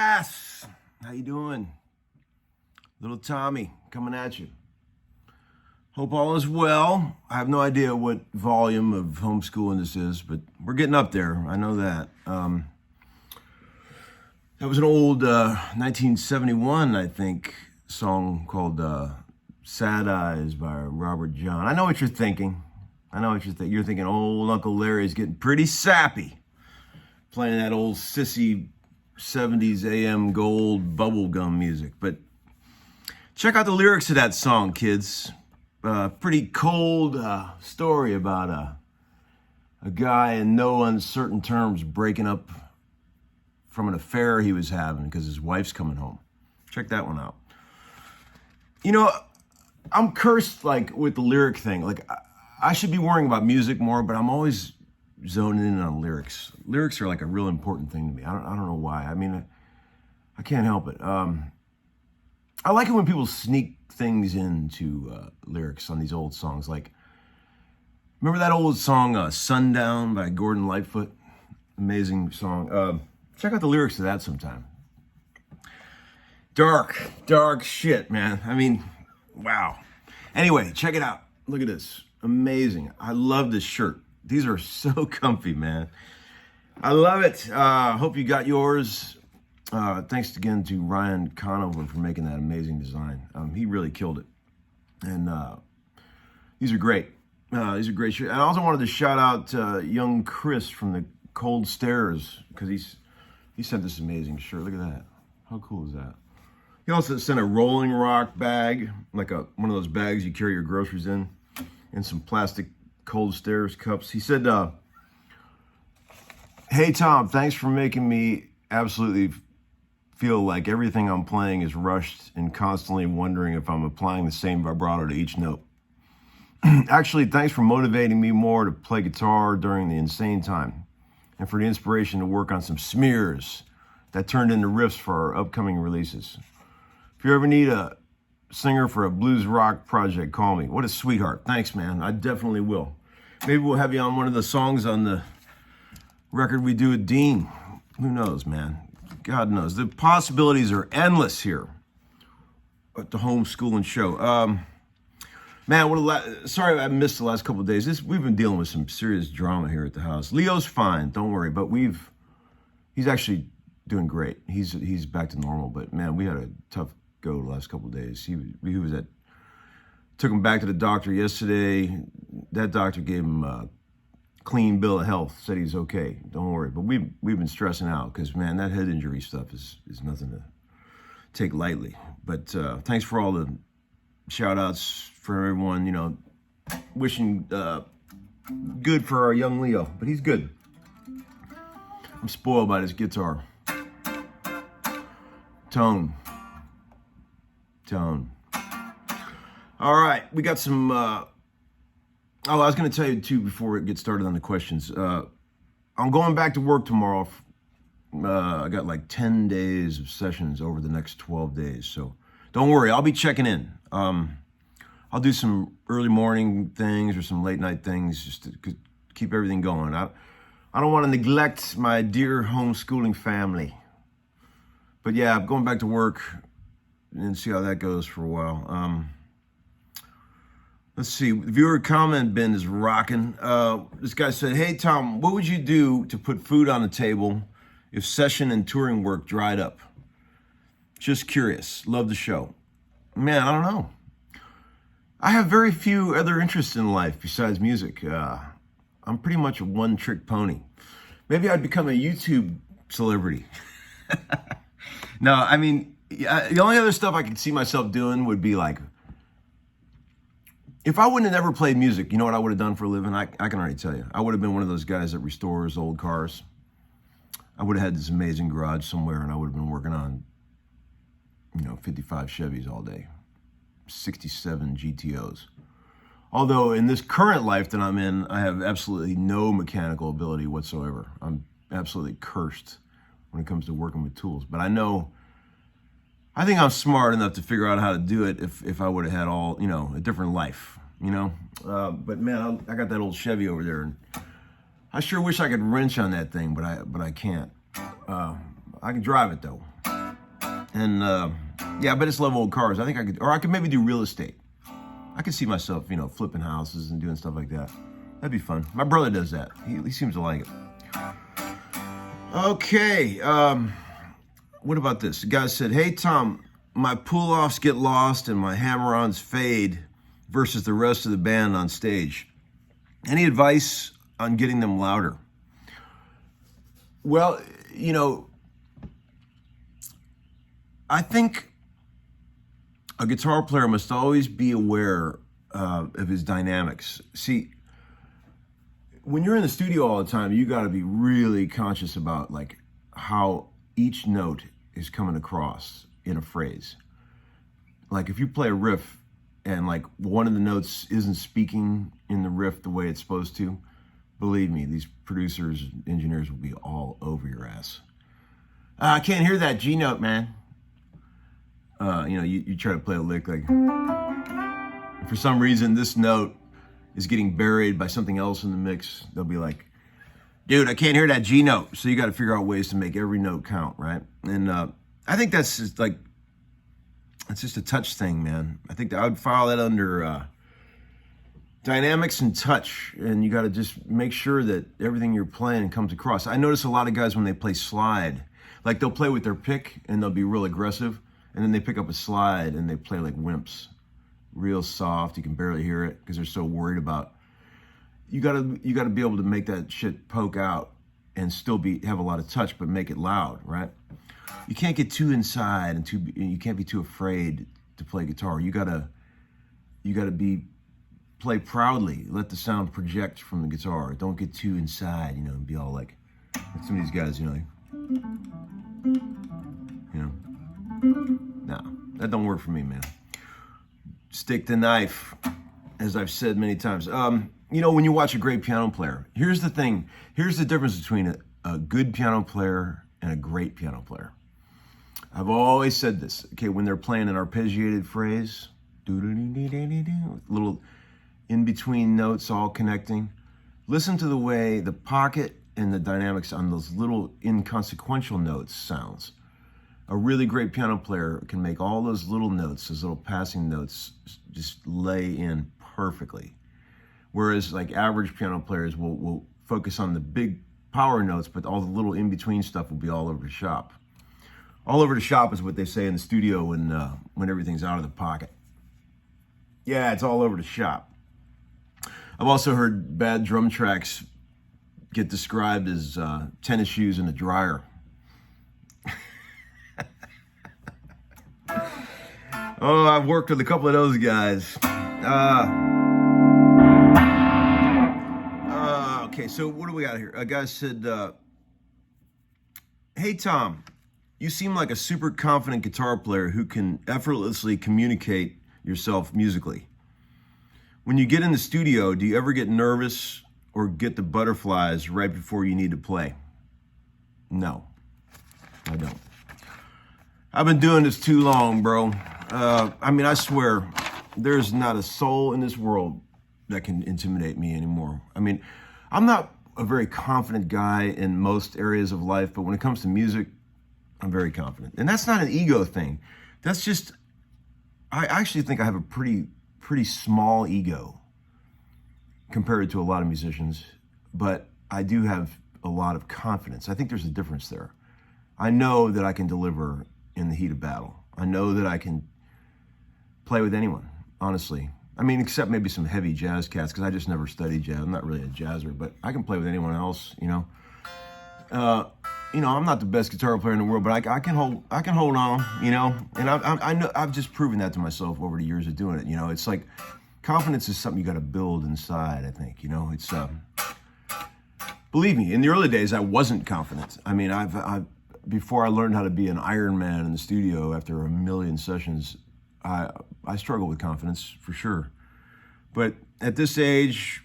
class. How you doing? Little Tommy coming at you. Hope all is well. I have no idea what volume of homeschooling this is, but we're getting up there. I know that. That was an old 1971, I think, song called Sad Eyes by Robert John. I know what you're thinking. You're thinking old Uncle Larry's getting pretty sappy, playing that old sissy 70s AM gold bubblegum music. But check out the lyrics of that song, kids. Pretty cold story about a guy in no uncertain terms breaking up from an affair he was having because his wife's coming home. Check that one out. You know, I'm cursed with the lyric thing. I should be worrying about music more, but I'm always zoning in on lyrics. Lyrics are a real important thing to me. I don't know why. I mean, I can't help it. I like it when people sneak things into lyrics on these old songs. Remember that old song, Sundown by Gordon Lightfoot? Amazing song. Check out the lyrics to that sometime. Dark shit, man. I mean, wow. Anyway, check it out. Look at this. Amazing. I love this shirt. These are so comfy, man. I love it. Hope you got yours. Thanks again to Ryan Conover for making that amazing design. He really killed it. And these are great. These are great shirts. And I also wanted to shout out young Chris from the Cold Stairs, because he sent this amazing shirt. Look at that. How cool is that? He also sent a Rolling Rock bag, one of those bags you carry your groceries in, and some plastic Cold Stairs cups. He said, "Hey Tom, thanks for making me absolutely feel like everything I'm playing is rushed and constantly wondering if I'm applying the same vibrato to each note. Actually, thanks for motivating me more to play guitar during the insane time, and for the inspiration to work on some smears that turned into riffs for our upcoming releases. If you ever need a singer for a blues rock project, call me." What a sweetheart. Thanks, man. I definitely will. Maybe we'll have you on one of the songs on the record we do with Dean. Who knows, man? God knows. The possibilities are endless here at the Homeskoolin show. Man, sorry I missed the last couple of days. We've been dealing with some serious drama here at the house. Leo's fine, don't worry, but he's actually doing great. He's back to normal, but man, we had a tough go the last couple of days. He took him back to the doctor yesterday. That doctor gave him a clean bill of health, said he's okay. Don't worry. But we've been stressing out because, man, that head injury stuff is nothing to take lightly. But thanks for all the shout outs for everyone, wishing good for our young Leo. But he's good. I'm spoiled by this guitar. Tone. All right, we got some I was going to tell you too before it gets started on the questions. I'm going back to work tomorrow. I got 10 days of sessions over the next 12 days, so don't worry, I'll be checking in. I'll do some early morning things or some late night things just to keep everything going. I don't want to neglect my dear homeschooling family. But yeah, I'm going back to work and see how that goes for a while. Let's see. The viewer comment bin is rocking. This guy said, "Hey Tom, what would you do to put food on the table if session and touring work dried up? Just curious. Love the show." Man, I don't know. I have very few other interests in life besides music. I'm pretty much a one-trick pony. Maybe I'd become a YouTube celebrity. No, I mean, the only other stuff I could see myself doing would be if I wouldn't have ever played music, you know what I would have done for a living? I can already tell you. I would have been one of those guys that restores old cars. I would have had this amazing garage somewhere, and I would have been working on, 55 Chevys all day, 67 GTOs. Although in this current life that I'm in, I have absolutely no mechanical ability whatsoever. I'm absolutely cursed when it comes to working with tools. But I think I'm smart enough to figure out how to do it if I would have had a different life, But man, I got that old Chevy over there, and I sure wish I could wrench on that thing, but I can't. I can drive it though. And yeah, I just love old cars. I think I could maybe do real estate. I could see myself, flipping houses and doing stuff like that. That'd be fun. My brother does that. He seems to like it. Okay. What about this? The guy said, "Hey, Tom, my pull-offs get lost and my hammer-ons fade versus the rest of the band on stage. Any advice on getting them louder?" Well, I think a guitar player must always be aware of his dynamics. See, when you're in the studio all the time, you got to be really conscious about like how each note is coming across in a phrase. Like if you play a riff and like one of the notes isn't speaking in the riff the way it's supposed to, believe me, these producers, engineers will be all over your ass. I can't hear that G note, man. You try to play a lick like, for some reason this note is getting buried by something else in the mix. They'll be like, "Dude, I can't hear that G note." So you got to figure out ways to make every note count, right? And I think that's just like, it's just a touch thing, man. I think that I would file that under dynamics and touch, and you got to just make sure that everything you're playing comes across. I notice a lot of guys when they play slide, like they'll play with their pick and they'll be real aggressive, and then they pick up a slide and they play like wimps, real soft. You can barely hear it because they're so worried about. You gotta be able to make that shit poke out and still have a lot of touch, but make it loud, right? You can't get too inside and you can't be too afraid to play guitar. You gotta play proudly. Let the sound project from the guitar. Don't get too inside, and be all like some of these guys, No, that don't work for me, man. Stick the knife, as I've said many times. When you watch a great piano player, here's the thing. Here's the difference between a good piano player and a great piano player. I've always said this. Okay, when they're playing an arpeggiated phrase, little in-between notes all connecting, listen to the way the pocket and the dynamics on those little inconsequential notes sounds. A really great piano player can make all those little notes, those little passing notes, just lay in perfectly. Whereas like average piano players will focus on the big power notes, but all the little in-between stuff will be all over the shop. All over the shop is what they say in the studio when everything's out of the pocket. Yeah, it's all over the shop. I've also heard bad drum tracks get described as tennis shoes in a dryer. Oh, I've worked with a couple of those guys. Okay, so what do we got here? A guy said, "Hey, Tom, you seem like a super confident guitar player who can effortlessly communicate yourself musically. When you get in the studio, do you ever get nervous or get the butterflies right before you need to play?" No, I don't. I've been doing this too long, bro. I swear, there's not a soul in this world that can intimidate me anymore. I'm not a very confident guy in most areas of life, but when it comes to music, I'm very confident. And that's not an ego thing. That's just, I actually think I have a pretty small ego compared to a lot of musicians, but I do have a lot of confidence. I think there's a difference there. I know that I can deliver in the heat of battle. I know that I can play with anyone, honestly. Except maybe some heavy jazz cats, because I just never studied jazz. I'm not really a jazzer, but I can play with anyone else, I'm not the best guitar player in the world, but I can hold on, and I know I've just proven that to myself over the years of doing it. It's like confidence is something you got to build inside. I think, it's believe me, in the early days I wasn't confident. Before I learned how to be an Iron Man in the studio after a million sessions, I struggle with confidence for sure. But at this age,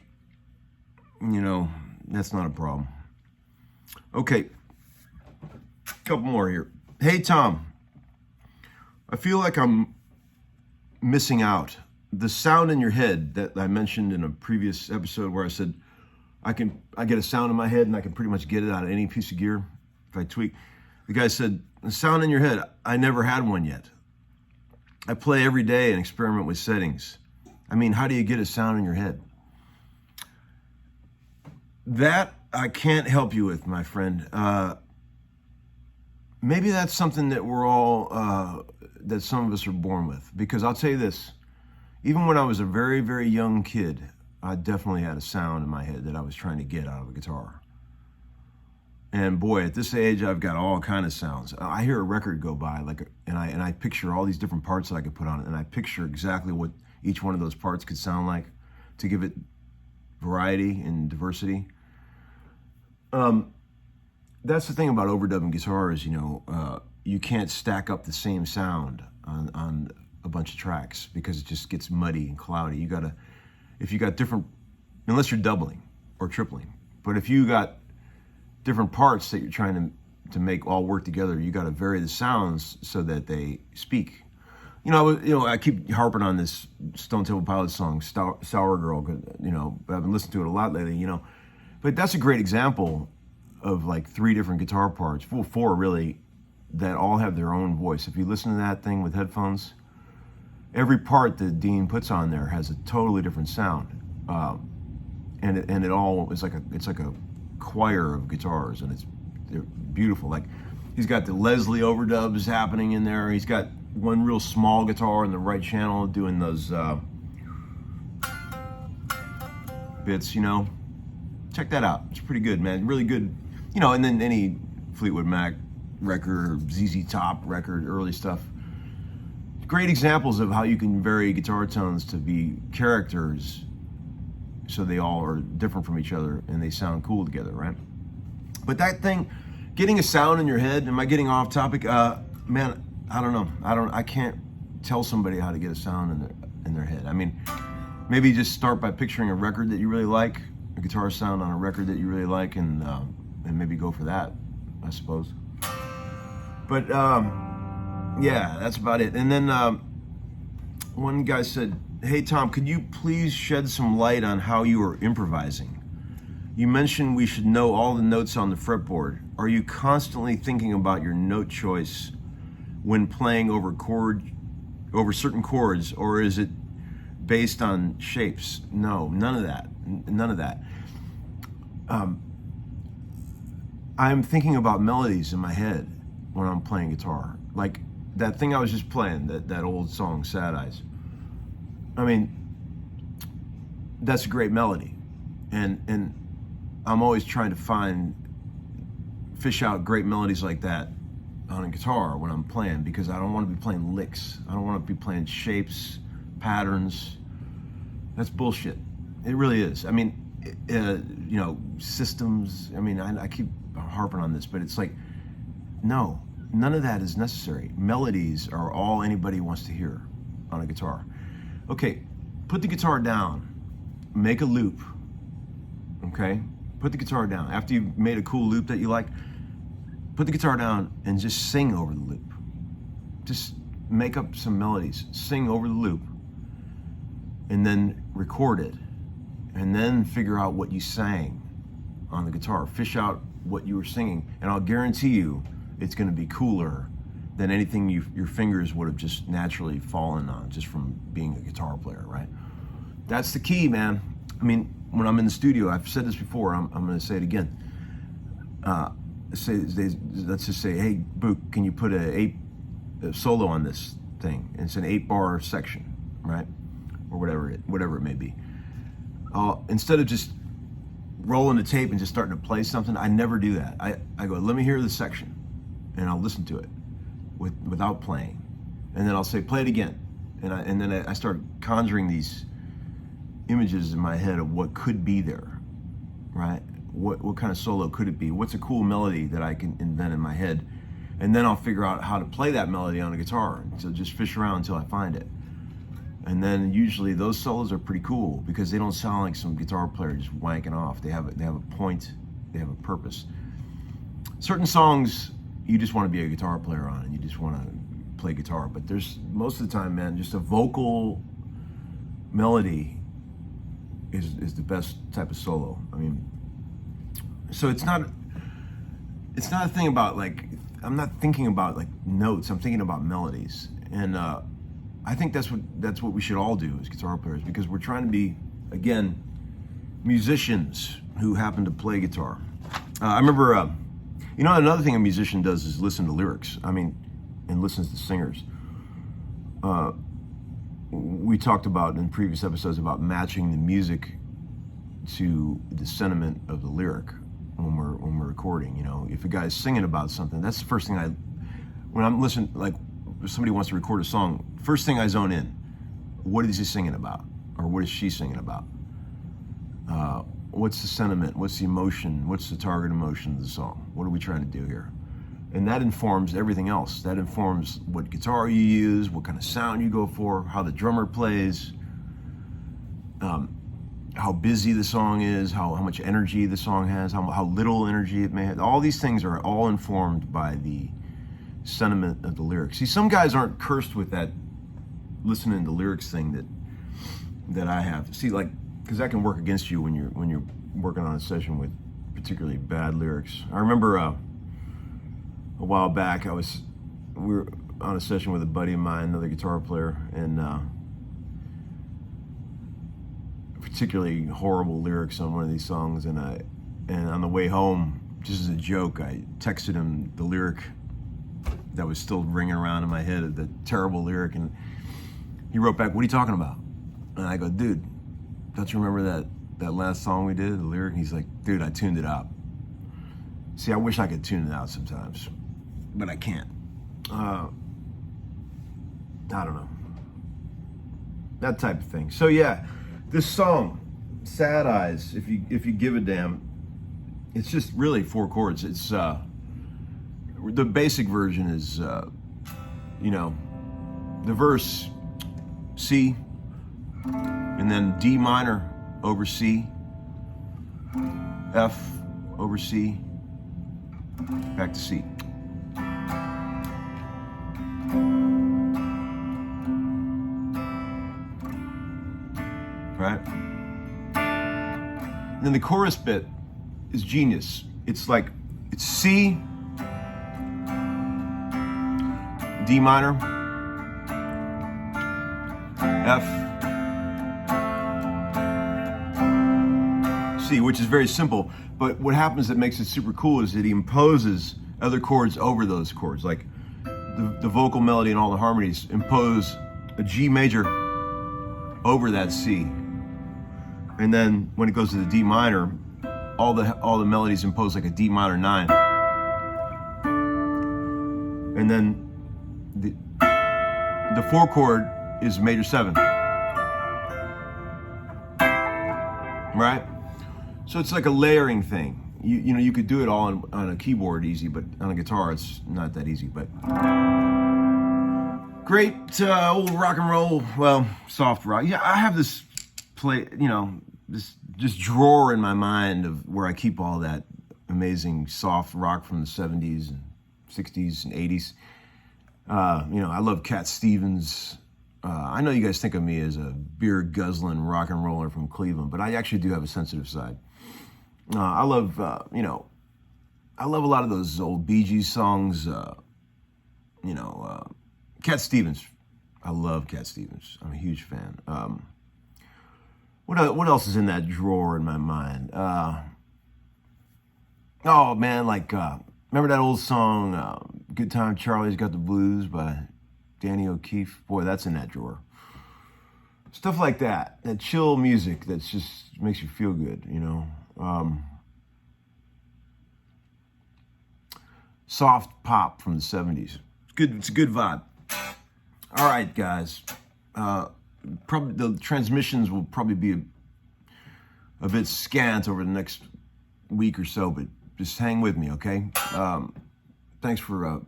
that's not a problem. Okay, a couple more here. "Hey, Tom, I feel like I'm missing out. The sound in your head that I mentioned in a previous episode where I said I get a sound in my head and I can pretty much get it out of any piece of gear if I tweak. The guy said, The sound in your head, I never had one yet. I play every day and experiment with settings. I mean, how do you get a sound in your head? That I can't help you with, my friend. Maybe that's something that we're all, that some of us are born with. Because I'll tell you this, even when I was a very, very young kid, I definitely had a sound in my head that I was trying to get out of a guitar. And boy, at this age, I've got all kind of sounds. I hear a record go by, and I picture all these different parts that I could put on it, and I picture exactly what each one of those parts could sound like to give it variety and diversity. That's the thing about overdubbing guitars, you can't stack up the same sound on a bunch of tracks because it just gets muddy and cloudy. If you got different, unless you're doubling or tripling, but if you got different parts that you're trying to make all work together, you got to vary the sounds so that they speak. I keep harping on this Stone Temple Pilots song, Sour Girl, but I've been listening to it a lot lately, But that's a great example of like 3 different guitar parts, 4 really, that all have their own voice. If you listen to that thing with headphones, every part that Dean puts on there has a totally different sound. And it all is it's like a choir of guitars, and they're beautiful. Like, he's got the Leslie overdubs happening in there. He's got one real small guitar in the right channel doing those bits, Check that out. It's pretty good, man. Really good. And then any Fleetwood Mac record, ZZ Top record, early stuff. Great examples of how you can vary guitar tones to be characters so they all are different from each other and they sound cool together, right? But that thing, getting a sound in your head, am I getting off topic? Man, I don't know. I can't tell somebody how to get a sound in their head. I mean, maybe just start by picturing a record that you really like, a guitar sound on a record that you really like, and maybe go for that, I suppose. But yeah, that's about it. And then one guy said, "Hey Tom, could you please shed some light on how you are improvising? You mentioned we should know all the notes on the fretboard. Are you constantly thinking about your note choice when playing over certain chords, or is it based on shapes?" No, none of that. None of that. I'm thinking about melodies in my head when I'm playing guitar. Like that thing I was just playing, that old song, Sad Eyes. I mean, that's a great melody. And I'm always trying to fish out great melodies like that on a guitar when I'm playing, because I don't want to be playing licks. I don't want to be playing shapes, patterns. That's bullshit. It really is. I mean, systems. I mean, I keep harping on this, but it's like, no, none of that is necessary. Melodies are all anybody wants to hear on a guitar. Okay, put the guitar down, make a loop, okay? Put the guitar down. After you've made a cool loop that you like, put the guitar down and just sing over the loop. Just make up some melodies, sing over the loop, and then record it. And then figure out what you sang on the guitar. Fish out what you were singing, and I'll guarantee you it's going to be cooler than anything your fingers would have just naturally fallen on just from being a guitar player, right? That's the key, man. I mean, when I'm in the studio, I've said this before, I'm going to say it again. Let's just say, hey, Book, can you put a solo on this thing? And it's an 8-bar section, right? Or whatever it may be. Instead of just rolling the tape and just starting to play something, I never do that. I go, let me hear the section, and I'll listen to it without playing, and then I'll say, play it again, and then I start conjuring these images in my head of what could be there, right? What kind of solo could it be? What's a cool melody that I can invent in my head, and then I'll figure out how to play that melody on a guitar. So just fish around until I find it. And then usually those solos are pretty cool because they don't sound like some guitar player just wanking off. They have a point, they have a purpose. Certain songs you just want to be a guitar player on, and you just want to play guitar. But there's, most of the time, man, just a vocal melody is the best type of solo. I mean, so it's not a thing about like I'm not thinking about like notes. I'm thinking about melodies, and I think that's what we should all do as guitar players, because we're trying to be, again, musicians who happen to play guitar. I remember, another thing a musician does is listen to lyrics. And listens to singers. We talked about in previous episodes about matching the music to the sentiment of the lyric when we're recording. If a guy's singing about something, that's the first thing when I'm listening, like if somebody wants to record a song, first thing I zone in, what is he singing about? Or what is she singing about? What's the sentiment? What's the emotion? What's the target emotion of the song? What are we trying to do here? And that informs everything else. That informs what guitar you use, what kind of sound you go for, how the drummer plays, how busy the song is, how much energy the song has, how little energy it may have. All these things are all informed by the sentiment of the lyrics. See, some guys aren't cursed with that listening to lyrics thing that I have. See, like, because that can work against you when you're working on a session with particularly bad lyrics. I remember a while back we were on a session with a buddy of mine, another guitar player, and particularly horrible lyrics on one of these songs, and on the way home, just as a joke, I texted him the lyric that was still ringing around in my head, the terrible lyric, and he wrote back, "What are you talking about?" And I go, "Dude, don't you remember that last song we did, the lyric?" And he's like, "Dude, I tuned it out." See, I wish I could tune it out sometimes, but I can't. I don't know. That type of thing. So yeah, this song, Sad Eyes, if you give a damn, it's just really 4 chords. It's the basic version is the verse C, and then D minor over C, F over C, back to C. Right? And then the chorus bit is genius. It's C, D minor, F, C, which is very simple. But what happens that makes it super cool is that he imposes other chords over those chords. Like the vocal melody and all the harmonies impose a G major over that C. And then when it goes to the D minor, all the melodies impose like a D minor 9. And then the 4 chord is major 7. Right? So it's like a layering thing. You could do it all on a keyboard easy, but on a guitar it's not that easy. But great old rock and roll, well, soft rock. Yeah, I have this this drawer in my mind of where I keep all that amazing soft rock from the 70s and 60s and 80s. I love Cat Stevens. I know you guys think of me as a beer guzzling rock and roller from Cleveland, but I actually do have a sensitive side. I love a lot of those old Bee Gees songs. Cat Stevens. I love Cat Stevens. I'm a huge fan. What else is in that drawer in my mind? Oh man, remember that old song, "Good Time Charlie's Got the Blues" by Danny O'Keefe? Boy, that's in that drawer. Stuff like that chill music that just makes you feel good, soft pop from the 70s. It's good. It's a good vibe. All right, guys. Probably the transmissions will probably be a bit scant over the next week or so, but just hang with me, okay? Thanks for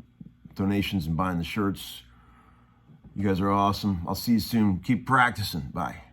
donations and buying the shirts. You guys are awesome. I'll see you soon. Keep practicing. Bye.